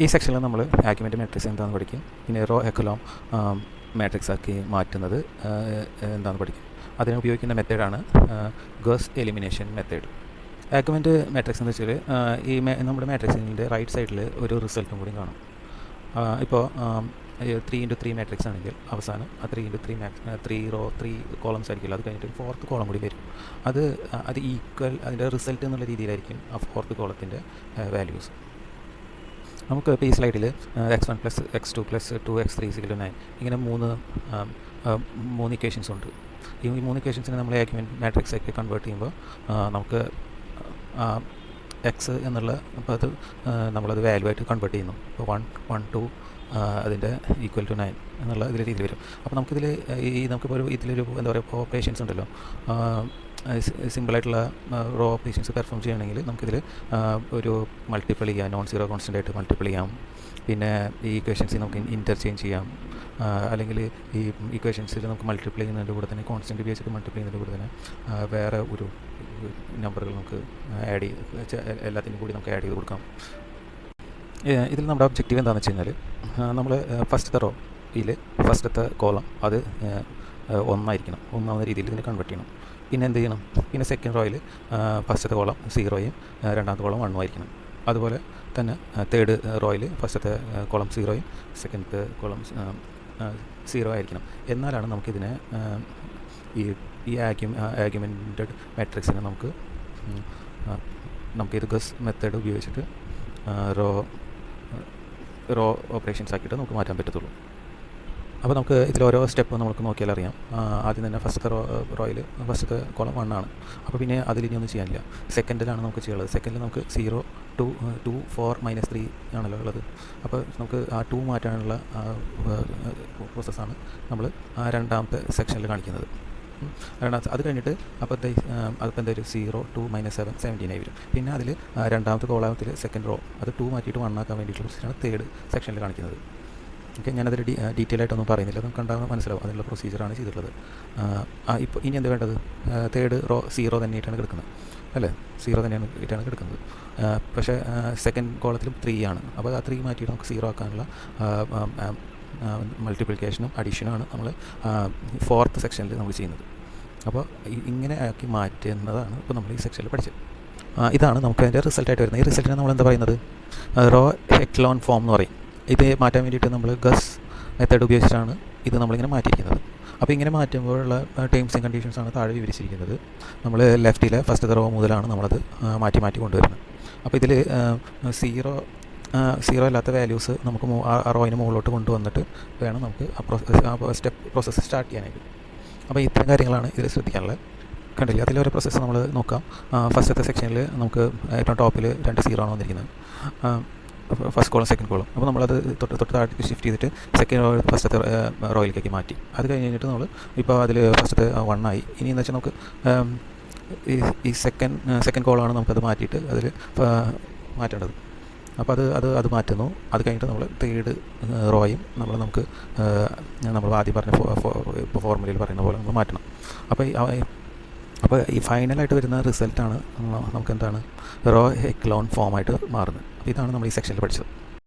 ഈ സെക്ഷനിൽ നമ്മൾ ആർഗ്യുമെൻ്റ് മാട്രിക്സ് എന്താണെന്ന് പഠിക്കും. പിന്നെ റോ എക്കലോൺ മാട്രിക്സ് ആക്കി മാറ്റുന്നത് എന്താണെന്ന് പഠിക്കും. അതിന് ഉപയോഗിക്കുന്ന മെത്തേഡാണ് goes elimination method. Argument matrix എന്ന് വെച്ചാൽ നമ്മുടെ മാട്രിക്സിൻ്റെ റൈറ്റ് സൈഡിൽ ഒരു റിസൾട്ടും കൂടി കാണും. ഇപ്പോൾ 3x3 മാട്രിക്സ് ആണെങ്കിൽ അവസാനം 3x3 റോ 3 കോളംസ് ആയിരിക്കില്ല. അത് കഴിഞ്ഞിട്ട് 4th കോളം കൂടി വരും. അത് ഈക്വൽ അതിൻ്റെ റിസൾട്ട് എന്നുള്ള രീതിയിലായിരിക്കും ആ 4th കോളത്തിൻ്റെ വാല്യൂസ്. നമുക്ക് ഇപ്പോൾ ഈ സ്ലൈഡിൽ x1 + x2 + 2x3 = 9 ഇങ്ങനെ മൂന്ന് ഇക്വേഷൻസ് ഉണ്ട്. ഈ 3 ഇക്വേഷൻസിനെ നമ്മൾ ആർഗ്യുമെൻ്റ് മാട്രിക്സ് ആക്കി കൺവേർട്ട് ചെയ്യുമ്പോൾ നമുക്ക് എക്സ് എന്നുള്ള അപ്പോൾ അത് നമ്മളത് വാല്യൂ ആയിട്ട് കൺവേർട്ട് ചെയ്യുന്നു. ഇപ്പോൾ 1 1 2 അതിൻ്റെ ഈക്വൽ ടു 9 എന്നുള്ള ഇതിൽ രീതി വരും. അപ്പോൾ നമുക്കിതിൽ നമുക്കിപ്പോൾ ഇതിലൊരു എന്താ പറയുക ഓപ്പറേഷൻസ് ഉണ്ടല്ലോ, സിമ്പിളായിട്ടുള്ള റോ ഓപ്പറേഷൻസ് പെർഫോം ചെയ്യണമെങ്കിൽ നമുക്കിതിൽ ഒരു മൾട്ടിപ്പിൾ ചെയ്യാം, നോൺ സീറോ കോൺസ്റ്റൻ്റ് ആയിട്ട് മൾട്ടിപ്പിൾ ചെയ്യാം. പിന്നെ ഈ ഇക്വേഷൻസിൽ നമുക്ക് ഇൻ്റർചേഞ്ച് ചെയ്യാം. അല്ലെങ്കിൽ ഈ ഇക്വേഷൻസിൽ നമുക്ക് മൾട്ടിപ്ലൈ ചെയ്യുന്നതിൻ്റെ കൂടെ തന്നെ കോൺസ്റ്റൻ്റ് ഉപയോഗിച്ചിട്ട് മൾട്ടിപ്ലൈ ചെയ്യുന്നതിൻ്റെ കൂടെ തന്നെ വേറെ ഒരു നമ്പറുകൾ നമുക്ക് ആഡ് ചെയ്ത് എല്ലാത്തിനും കൂടി നമുക്ക് ആഡ് ചെയ്ത് കൊടുക്കാം. ഇതിൽ നമ്മുടെ ഒബ്ജക്റ്റീവ് എന്താണെന്ന് വെച്ച് കഴിഞ്ഞാൽ നമ്മൾ ഫസ്റ്റത്തെ റോയിൽ ഫസ്റ്റത്തെ കോളം അത് 1 ആയിരിക്കണം, 1 ആവുന്ന രീതിയിൽ ഇതിനെ കൺവേർട്ട് ചെയ്യണം. പിന്നെ എന്ത് ചെയ്യണം, പിന്നെ സെക്കൻഡ് റോയിൽ ഫസ്റ്റത്തെ കോളം 0യും രണ്ടാമത്തെ കോളം 1 ആയിരിക്കണം. അതുപോലെ തന്നെ തേർഡ് റോയിൽ ഫസ്റ്റത്തെ കോളം 0യും സെക്കൻഡത്തെ കോളം 0 ആയിരിക്കണം. എന്നാലാണ് നമുക്കിതിനെ ഈ ആർഗ്യുമെൻറ്റഡ് മാട്രിക്സിനെ നമുക്കിത് ഗസ് മെത്തേഡ് ഉപയോഗിച്ചിട്ട് റോ ഓപ്പറേഷൻസ് ആക്കിയിട്ട് നമുക്ക് മാറ്റാൻ പറ്റത്തുള്ളൂ. അപ്പോൾ നമുക്ക് ഇതിൽ ഓരോ സ്റ്റെപ്പ് നമുക്ക് നോക്കിയാൽ അറിയാം. ആദ്യം തന്നെ ഫസ്റ്റത്തെ റോയിൽ ഫസ്റ്റത്തെ കോളം 1 ആണ്. അപ്പോൾ പിന്നെ അതിലിനി ഒന്നും ചെയ്യാനില്ല. സെക്കൻഡിലാണ് നമുക്ക് ചെയ്യുള്ളത്. സെക്കൻഡിൽ നമുക്ക് 0 2 4 -3 ആണല്ലോ ഉള്ളത്. അപ്പോൾ നമുക്ക് ആ 2 മാറ്റാനുള്ള പ്രോസസ്സാണ് നമ്മൾ രണ്ടാമത്തെ സെക്ഷനിൽ കാണിക്കുന്നത്. അത് കഴിഞ്ഞിട്ട് അപ്പോൾ എന്തായാലും 0 2 -7 17 ആയി വരും. പിന്നെ അതിൽ രണ്ടാമത്തെ കോളത്തിൽ സെക്കൻഡ് റോ അത് 2 മാറ്റിയിട്ട് 1 ആക്കാൻ വേണ്ടിയിട്ടുള്ള പ്രൊസീജറാണ് തേർഡ് സെക്ഷനിൽ കാണിക്കുന്നത്. ഓക്കെ, ഞാനതിൽ ഡീറ്റെയിൽ ആയിട്ടൊന്നും പറയുന്നില്ല, നമുക്ക് കണ്ടാൽ മനസ്സിലാവും അതിനുള്ള പ്രൊസീജിയറാണ് ചെയ്തിട്ടുള്ളത്. ഇപ്പോൾ ഇനി എന്ത് വേണ്ടത്, തേർഡ് റോ 0 തന്നെയായിട്ടാണ് കിടക്കുന്നത് അല്ലേ, 0 തന്നെയായിട്ടാണ് കിടക്കുന്നത്. പക്ഷേ സെക്കൻഡ് കോളത്തിലും 3 ആണ്. അപ്പോൾ ആ 3 മാറ്റിയിട്ട് നമുക്ക് 0 ആക്കാനുള്ള മൾട്ടിപ്ലിക്കേഷനും അഡീഷനുമാണ് നമ്മൾ 4th സെക്ഷനിൽ നമ്മൾ ചെയ്യുന്നത്. അപ്പോൾ ഇങ്ങനെ ആക്കി മാറ്റുന്നതാണ് ഇപ്പോൾ നമ്മൾ ഈ സെക്ഷനിൽ പഠിച്ചത്. ഇതാണ് നമുക്ക് അതിൻ്റെ റിസൾട്ടായിട്ട് വരുന്നത്. ഈ റിസൾട്ടിനെ നമ്മൾ എന്താ പറയുന്നത്, റോ എക്ലോൺ ഫോം എന്ന് പറയും. ഇത് മാറ്റാൻ വേണ്ടിയിട്ട് നമ്മൾ ഗസ് മെത്തേഡ് ഉപയോഗിച്ചിട്ടാണ് ഇത് നമ്മളിങ്ങനെ മാറ്റിയിരിക്കുന്നത്. അപ്പോൾ ഇങ്ങനെ മാറ്റുമ്പോഴുള്ള ടേംസ് ആൻഡ് കണ്ടീഷൻസാണ് താഴെ വിവരിച്ചിരിക്കുന്നത്. നമ്മൾ ലെഫ്റ്റിലെ ഫസ്റ്റത്തെ റോ മുതലാണ് നമ്മളത് മാറ്റി കൊണ്ടുവരുന്നത്. അപ്പോൾ ഇതിൽ 0 അല്ലാത്ത വാല്യൂസ് നമുക്ക് ആ റോയിന് മുകളിലോട്ട് കൊണ്ടുവന്നിട്ട് വേണം നമുക്ക് പ്രോസസ്സ് സ്റ്റാർട്ട് ചെയ്യാനായിട്ട്. അപ്പോൾ ഇത്തരം കാര്യങ്ങളാണ് ഇതിൽ ശ്രദ്ധിക്കാനുള്ളത്. കണ്ടില്ല, അതിലൊരു പ്രോസസ്സ് നമ്മൾ നോക്കാം. ഫസ്റ്റത്തെ സെക്ഷനിൽ നമുക്ക് ഏറ്റവും ടോപ്പിൽ 2 0 ആണ് വന്നിരിക്കുന്നത്, ഫസ്റ്റ് കോളം സെക്കൻഡ് കോളം. അപ്പോൾ നമ്മളത് തൊട്ട് താഴത്തേക്ക് ഷിഫ്റ്റ് ചെയ്തിട്ട് സെക്കൻഡ് ഫസ്റ്റത്തെ റോയിലേക്കാക്കി മാറ്റി. അത് കഴിഞ്ഞിട്ട് നമ്മൾ ഇപ്പോൾ അതിൽ ഫസ്റ്റത്തെ 1 ആയി. ഇനി എന്ന് വെച്ചാൽ നമുക്ക് ഈ സെക്കൻഡ് കോളാണ് നമുക്കത് മാറ്റിയിട്ട് അതിൽ മാറ്റേണ്ടത്. അപ്പോൾ അത് മാറ്റുന്നു. അത് കഴിഞ്ഞിട്ട് നമ്മൾ തേർഡ് റോയും നമ്മൾ ആദ്യം പറഞ്ഞ ഫോർമുലയിൽ പറയുന്ന പോലെ നമ്മൾ മാറ്റണം. അപ്പോൾ ഈ ഫൈനലായിട്ട് വരുന്ന റിസൾട്ടാണ് നമുക്ക് എന്താണ് റോ എക്ലോൺ ഫോമായിട്ട് മാറുന്നത്. അപ്പോൾ ഇതാണ് നമ്മൾ ഈ സെക്ഷനിൽ പഠിച്ചത്.